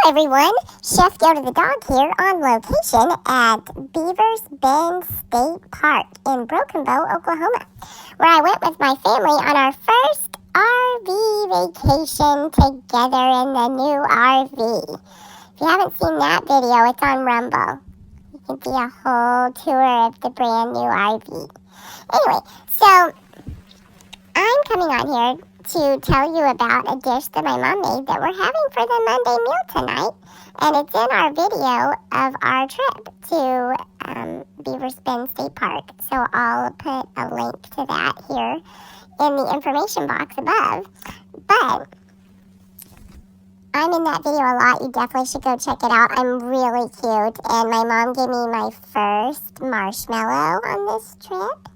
everyone, Chef Yoda the dog here on location at Beaver's Bend State Park in Broken Bow, Oklahoma, where I went with my family on our first RV vacation together in the new RV. If you haven't seen that video, it's on Rumble. You can see a whole tour of the brand new RV. Anyway, so I'm coming on here to tell you about a dish that my mom made that we're having for the Monday meal tonight. And it's in our video of our trip to Beaver's Bend State Park. So I'll put a link to that here in the information box above. But I'm in that video a lot. You definitely should go check it out. I'm really cute. And my mom gave me my first marshmallow on this trip.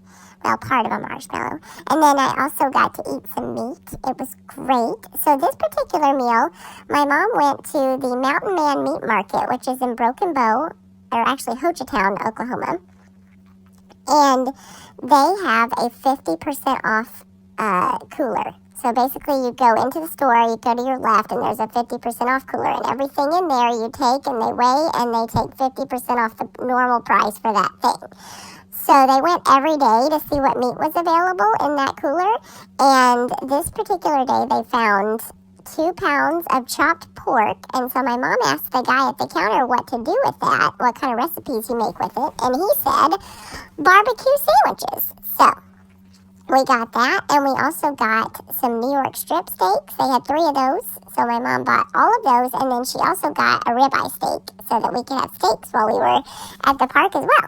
Well, part of a marshmallow. And then I also got to eat some meat. It was great. So this particular meal, my mom went to the Mountain Man Meat Market, which is in Broken Bow, or actually Hochatown, Oklahoma. And they have a 50% off cooler. So basically you go into the store, you go to your left, and there's a 50% off cooler. And everything in there you take and they weigh, and they take 50% off the normal price for that thing. So they went every day to see what meat was available in that cooler. And this particular day, they found 2 pounds of chopped pork. And so my mom asked the guy at the counter what to do with that, what kind of recipes you make with it. And he said, barbecue sandwiches. So we got that. And we also got some New York strip steaks. They had 3 of those. So my mom bought all of those. And then she also got a ribeye steak so that we could have steaks while we were at the park as well.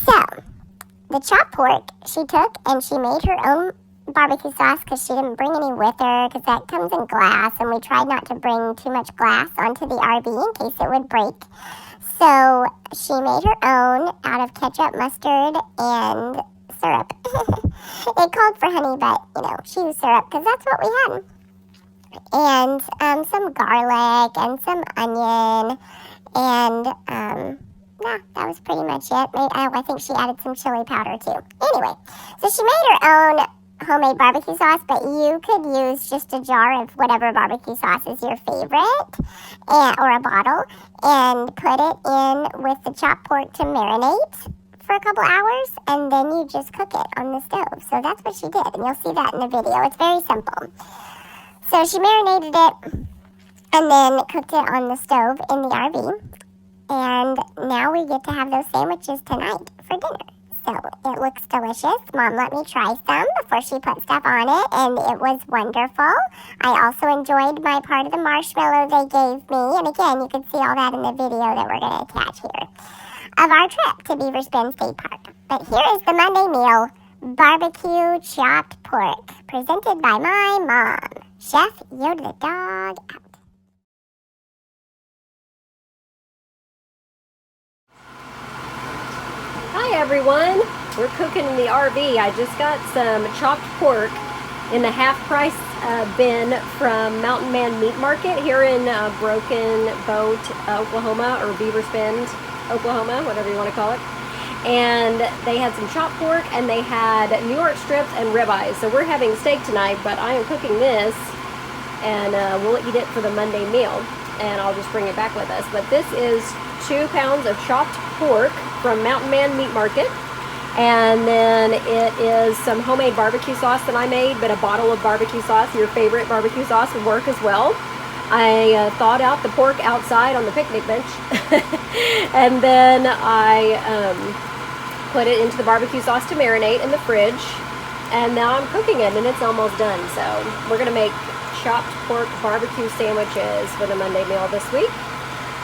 So the chopped pork she took and she made her own barbecue sauce because she didn't bring any with her because that comes in glass, and we tried not to bring too much glass onto the RV in case it would break. So she made her own out of ketchup, mustard, and syrup. It called for honey, but, she used syrup because that's what we had. And some garlic and some onion and yeah, that was pretty much it. I think she added some chili powder too. Anyway, so she made her own homemade barbecue sauce, but you could use just a jar of whatever barbecue sauce is your favorite, or a bottle, and put it in with the chopped pork to marinate for a couple hours, and then you just cook it on the stove. So that's what she did, and you'll see that in the video. It's very simple. So she marinated it and then cooked it on the stove in the RV. And now we get to have those sandwiches tonight for dinner. So it looks delicious. Mom let me try some before she put stuff on it, and it was wonderful. I also enjoyed my part of the marshmallow they gave me. And again, you can see all that in the video that we're going to attach here of our trip to Beaver's Bend State Park. But here is the Monday meal, barbecue chopped pork, presented by my mom, Chef Yoda the dog, out. Hi everyone, we're cooking in the RV. I just got some chopped pork in the half-price bin from Mountain Man Meat Market here in Broken Bow, Oklahoma, or Beaver's Bend, Oklahoma, whatever you want to call it. And they had some chopped pork, and they had New York strips and ribeyes. So we're having steak tonight, but I am cooking this, and we'll eat it for the Monday meal, and I'll just bring it back with us. But this is 2 pounds of chopped pork from Mountain Man Meat Market, and then it is some homemade barbecue sauce that I made, but a bottle of barbecue sauce, your favorite barbecue sauce, would work as well. I thawed out the pork outside on the picnic bench, and then I put it into the barbecue sauce to marinate in the fridge, and now I'm cooking it, and it's almost done. So we're going to make chopped pork barbecue sandwiches for the Monday meal this week,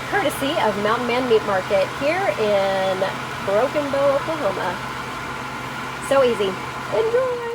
courtesy of Mountain Man Meat Market here in Broken Bow, Oklahoma. So easy. Enjoy!